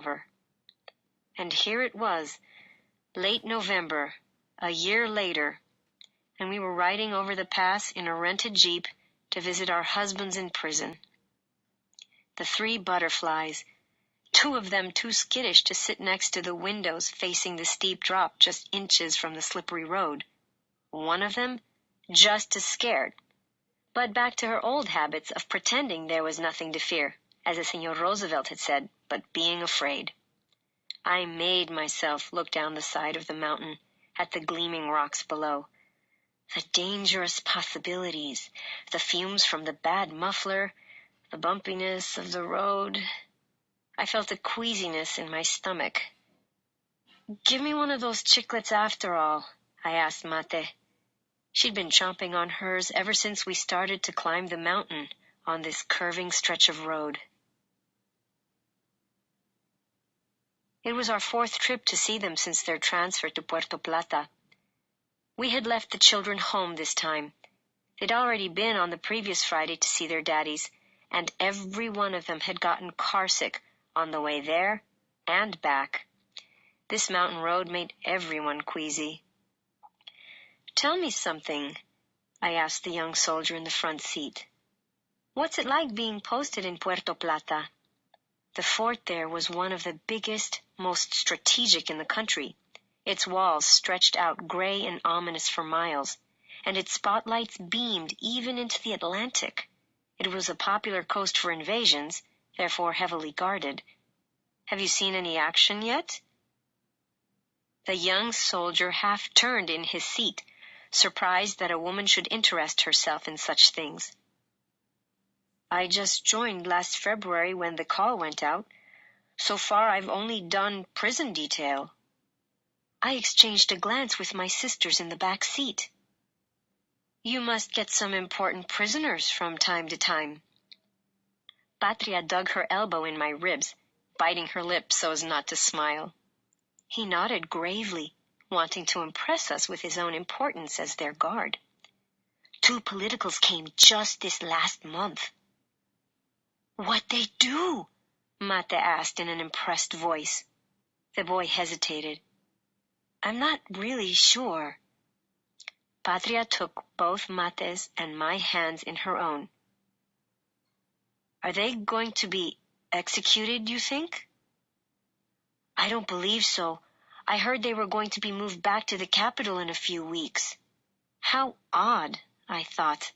over. And here it was, late November, a year later, and we were riding over the pass in a rented jeep to visit our husbands in prison. The 3 butterflies, 2 of them too skittish to sit next to the windows facing the steep drop just inches from the slippery road. One of them just as scared, but back to her old habits of pretending there was nothing to fear, as the Senor Roosevelt had said, but being afraid. I made myself look down the side of the mountain at the gleaming rocks below. The dangerous possibilities, the fumes from the bad muffler, the bumpiness of the road. I felt a queasiness in my stomach. "Give me one of those chiclets after all," I asked Mate. She'd been chomping on hers ever since we started to climb the mountain on this curving stretch of road. It was our 4th trip to see them since their transfer to Puerto Plata. We had left the children home this time. They'd already been on the previous Friday to see their daddies, and every one of them had gotten carsick on the way there and back. This mountain road made everyone queasy. "Tell me something," I asked the young soldier in the front seat. "What's it like being posted in Puerto Plata?" The fort there was one of the biggest, most strategic in the country. Its walls stretched out gray and ominous for miles, and its spotlights beamed even into the Atlantic. It was a popular coast for invasions, therefore heavily guarded. "Have you seen any action yet?" The young soldier half turned in his seat, surprised that a woman should interest herself in such things. "I just joined last February when the call went out. So far I've only done prison detail." I exchanged a glance with my sisters in the back seat. "You must get some important prisoners from time to time." Patria dug her elbow in my ribs, biting her lip so as not to smile. He nodded gravely, wanting to impress us with his own importance as their guard. "2 politicals came just this last month." "What'd they do?" Mate asked in an impressed voice. The boy hesitated. "I'm not really sure." Patria took both Mate's and my hands in her own. "Are they going to be executed, you think?" "I don't believe so. I heard they were going to be moved back to the capital in a few weeks." How odd, I thought.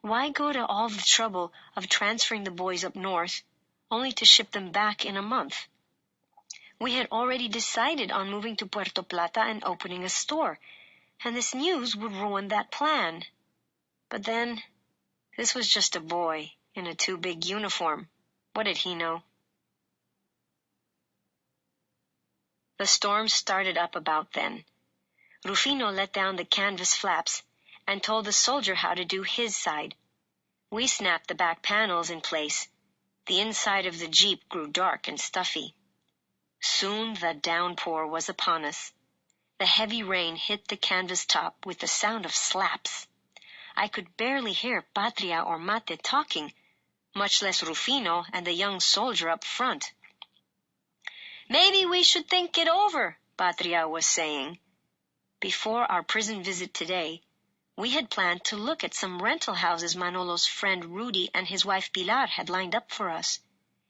Why go to all the trouble of transferring the boys up north, only to ship them back in a month? We had already decided on moving to Puerto Plata and opening a store, and this news would ruin that plan. But then, this was just a boy in a too big uniform. What did he know? The storm started up about then. Rufino let down the canvas flaps and told the soldier how to do his side. We snapped the back panels in place. The inside of the jeep grew dark and stuffy. Soon the downpour was upon us. The heavy rain hit the canvas top with the sound of slaps. I could barely hear Patria or Mate talking, much less Rufino and the young soldier up front. "Maybe we should think it over," Patria was saying. Before our prison visit today, we had planned to look at some rental houses Manolo's friend Rudy and his wife Pilar had lined up for us.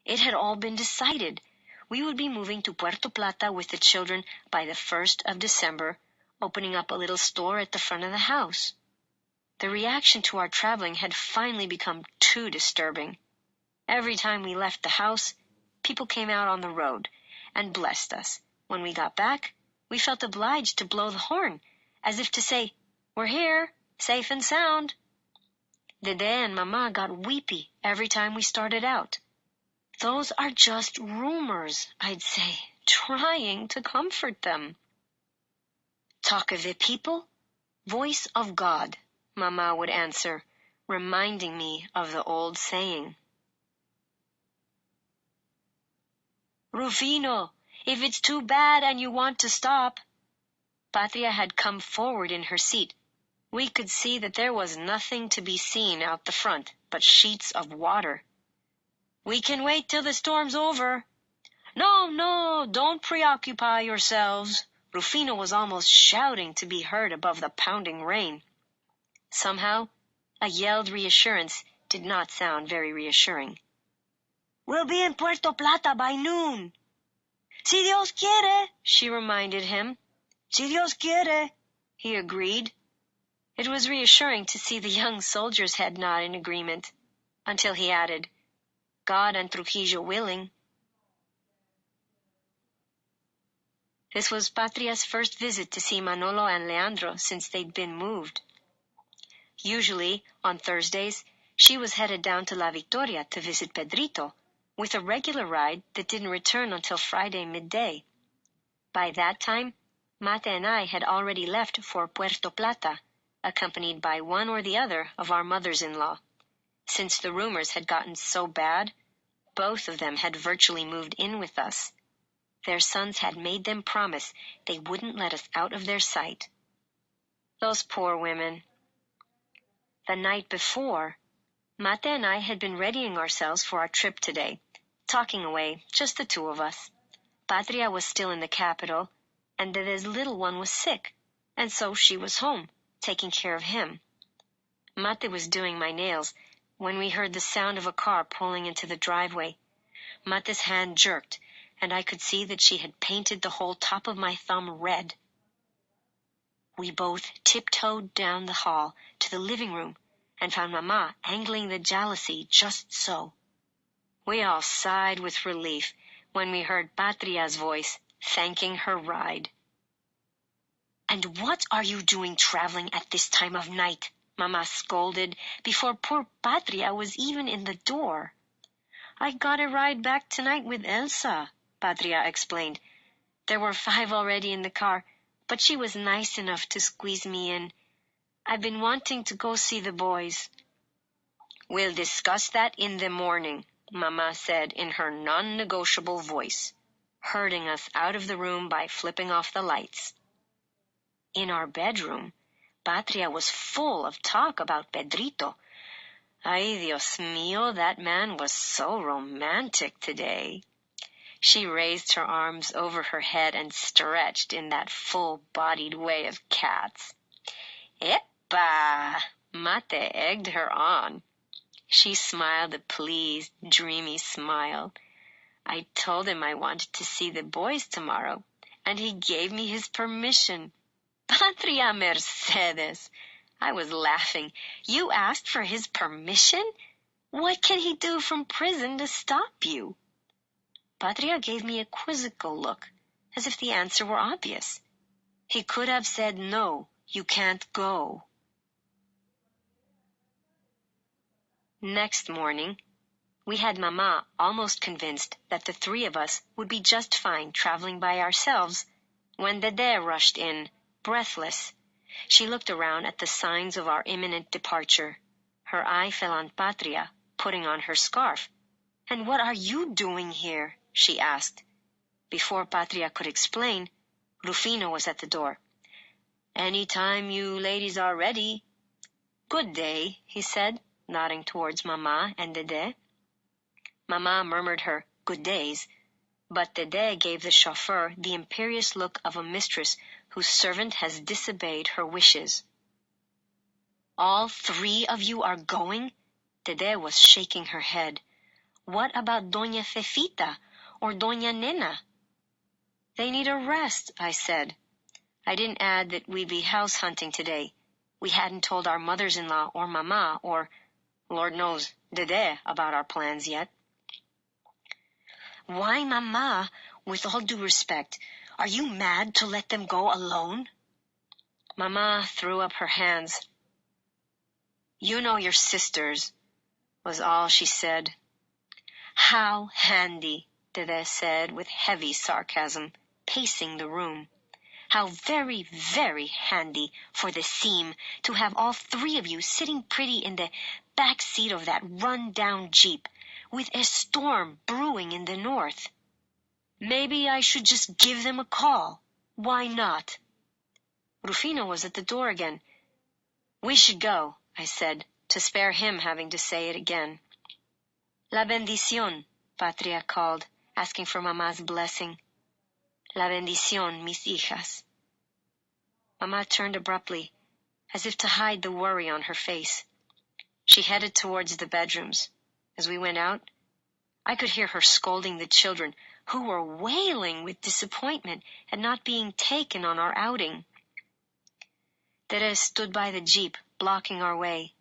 It had all been decided. We would be moving to Puerto Plata with the children by the 1st of December, opening up a little store at the front of the house. The reaction to our traveling had finally become too disturbing. Every time we left the house, people came out on the road and blessed us. When we got back, we felt obliged to blow the horn, as if to say, "We're here, safe and sound." Dede and Mama got weepy every time we started out. "Those are just rumors," I'd say, trying to comfort them. "Talk of the people, voice of God," Mama would answer, reminding me of the old saying. "Rufino, if it's too bad and you want to stop." Patria had come forward in her seat. We could see that there was nothing to be seen out the front but sheets of water. "We can wait till the storm's over." No, no, don't preoccupy yourselves. Rufino was almost shouting to be heard above the pounding rain. Somehow, a yelled reassurance did not sound very reassuring. We'll be in Puerto Plata by noon. Si Dios quiere, she reminded him. Si Dios quiere, he agreed. It was reassuring to see the young soldier's head nod in agreement, until he added, God and Trujillo willing. This was Patria's first visit to see Manolo and Leandro since they'd been moved. Usually, on Thursdays, she was headed down to La Victoria to visit Pedrito, with a regular ride that didn't return until Friday midday. By that time, Mate and I had already left for Puerto Plata, accompanied by one or the other of our mothers-in-law. Since the rumors had gotten so bad, both of them had virtually moved in with us. Their sons had made them promise they wouldn't let us out of their sight. Those poor women. The night before, Mate and I had been readying ourselves for our trip today, talking away, just the two of us. Patria was still in the capital, and Dede's little one was sick, and so she was home, taking care of him. Mate was doing my nails when we heard the sound of a car pulling into the driveway. Mate's hand jerked, and I could see that she had painted the whole top of my thumb red. We both tiptoed down the hall to the living room and found Mama angling the jalousie just so. We all sighed with relief when we heard Patria's voice thanking her ride. And what are you doing traveling at this time of night? Mama scolded before poor Patria was even in the door. I got a ride back tonight with Elsa, Patria explained. There were 5 already in the car, but she was nice enough to squeeze me in. I've been wanting to go see the boys. We'll discuss that in the morning, Mama said in her non-negotiable voice, herding us out of the room by flipping off the lights. In our bedroom, Patria was full of talk about Pedrito. Ay, Dios mío, that man was so romantic today. She raised her arms over her head and stretched in that full-bodied way of cats. Epa! Mate egged her on. She smiled a pleased, dreamy smile. I told him I wanted to see the boys tomorrow, and he gave me his permission. Patria Mercedes! I was laughing. You asked for his permission? What can he do from prison to stop you? Patria gave me a quizzical look, as if the answer were obvious. He could have said, no, you can't go. Next morning, we had Mama almost convinced that the 3 of us would be just fine traveling by ourselves when Dede rushed in, breathless. She looked around at the signs of our imminent departure. Her eye fell on Patria, putting on her scarf. And what are you doing here? She asked. Before Patria could explain, Rufino was at the door. Any time you ladies are ready. Good day, he said, nodding towards Mama and Dede. Mama murmured her good days, but Dede gave the chauffeur the imperious look of a mistress whose servant has disobeyed her wishes. All 3 of you are going? Dede was shaking her head. What about Doña Fefita or Doña Nena? They need a rest, I said. I didn't add that we'd be house hunting today. We hadn't told our mothers-in-law or Mama or, Lord knows, Dede about our plans yet. Why, Mama, with all due respect, are you mad to let them go alone? Mama threw up her hands. You know your sisters, was all she said. How handy, Dede said with heavy sarcasm, pacing the room. How very, very handy for the seam to have all 3 of you sitting pretty in the back seat of that run-down Jeep, with a storm brewing in the north. Maybe I should just give them a call. Why not? Rufino was at the door again. We should go, I said, to spare him having to say it again. La bendición, Patria called, asking for Mama's blessing. La bendición, mis hijas. Mama turned abruptly, as if to hide the worry on her face. She headed towards the bedrooms. As we went out, I could hear her scolding the children, who were wailing with disappointment at not being taken on our outing. Teres stood by the jeep, blocking our way.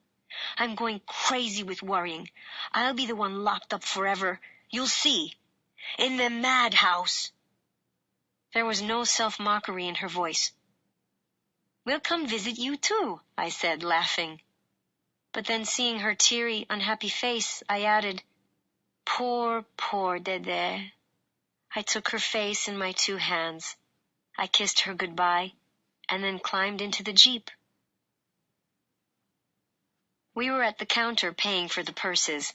I'm going crazy with worrying. I'll be the one locked up forever. You'll see. In the madhouse. There was no self-mockery in her voice. We'll come visit you too, I said, laughing. But then seeing her teary, unhappy face, I added, poor, poor Dede. I took her face in my 2 hands. I kissed her goodbye, and then climbed into the jeep. We were at the counter paying for the purses.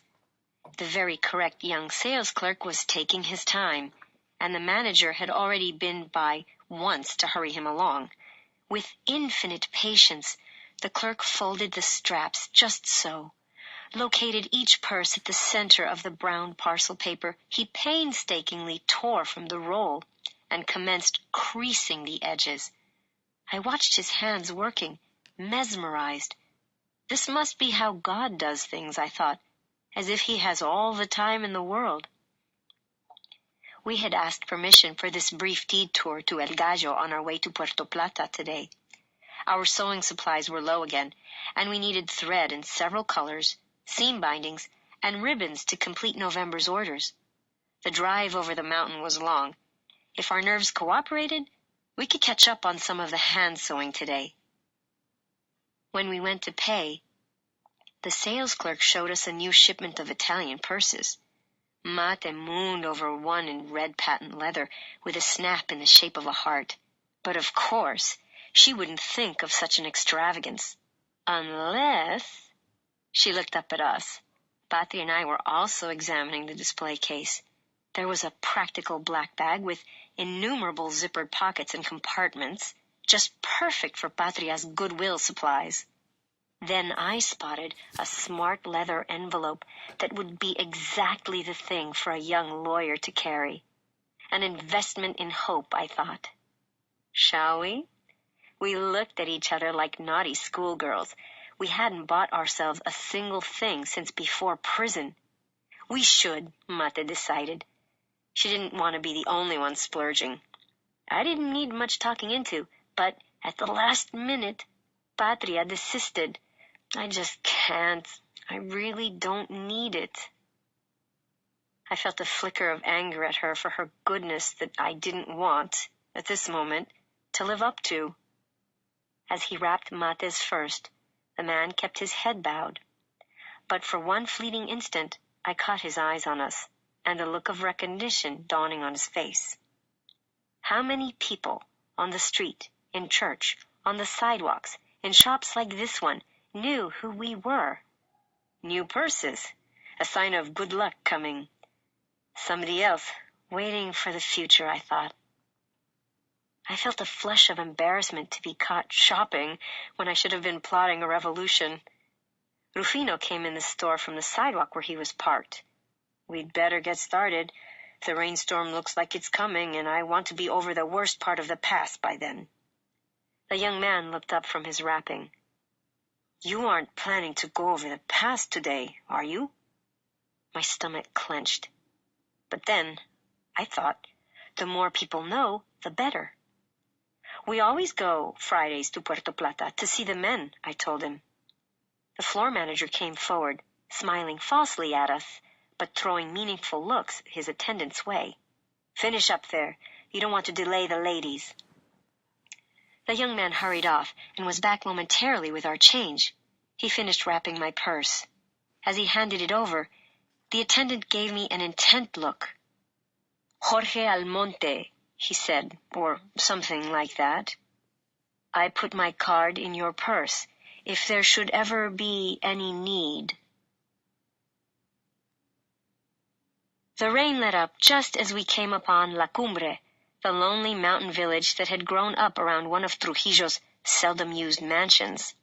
The very correct young sales clerk was taking his time, and the manager had already been by once to hurry him along. With infinite patience, the clerk folded the straps just so, located each purse at the center of the brown parcel paper he painstakingly tore from the roll, and commenced creasing the edges. I watched his hands working, mesmerized. This must be how God does things, I thought, as if he has all the time in the world. We had asked permission for this brief detour to El Gallo on our way to Puerto Plata today. Our sewing supplies were low again, and we needed thread in several colors, seam bindings, and ribbons to complete November's orders. The drive over the mountain was long. If our nerves cooperated, we could catch up on some of the hand sewing today. When we went to pay, the sales clerk showed us a new shipment of Italian purses. Mate mooned over one in red patent leather with a snap in the shape of a heart. But of course, she wouldn't think of such an extravagance. Unless... She looked up at us. Patria and I were also examining the display case. There was a practical black bag with innumerable zippered pockets and compartments, just perfect for Patria's goodwill supplies. Then I spotted a smart leather envelope that would be exactly the thing for a young lawyer to carry. An investment in hope, I thought. Shall we? We looked at each other like naughty schoolgirls. We hadn't bought ourselves a single thing since before prison. We should, Mate decided. She didn't want to be the only one splurging. I didn't need much talking into, but at the last minute, Patria desisted. I just can't. I really don't need it. I felt a flicker of anger at her for her goodness that I didn't want, at this moment, to live up to. As he wrapped Mate's first, the man kept his head bowed. But for one fleeting instant, I caught his eyes on us, and a look of recognition dawning on his face. How many people, on the street, in church, on the sidewalks, in shops like this one, knew who we were? New purses, a sign of good luck coming. Somebody else, waiting for the future, I thought. I felt a flush of embarrassment to be caught shopping when I should have been plotting a revolution. Rufino came in the store from the sidewalk where he was parked. We'd better get started. The rainstorm looks like it's coming, and I want to be over the worst part of the pass by then. The young man looked up from his wrapping. You aren't planning to go over the pass today, are you? My stomach clenched. But then, I thought, the more people know, the better. We always go Fridays to Puerto Plata to see the men, I told him. The floor manager came forward, smiling falsely at us, but throwing meaningful looks his attendant's way. Finish up there. You don't want to delay the ladies. The young man hurried off and was back momentarily with our change. He finished wrapping my purse. As he handed it over, the attendant gave me an intent look. Jorge Almonte, he said, or something like that. I put my card in your purse if there should ever be any need. The rain let up just as we came upon La Cumbre, the lonely mountain village that had grown up around one of Trujillo's seldom-used mansions.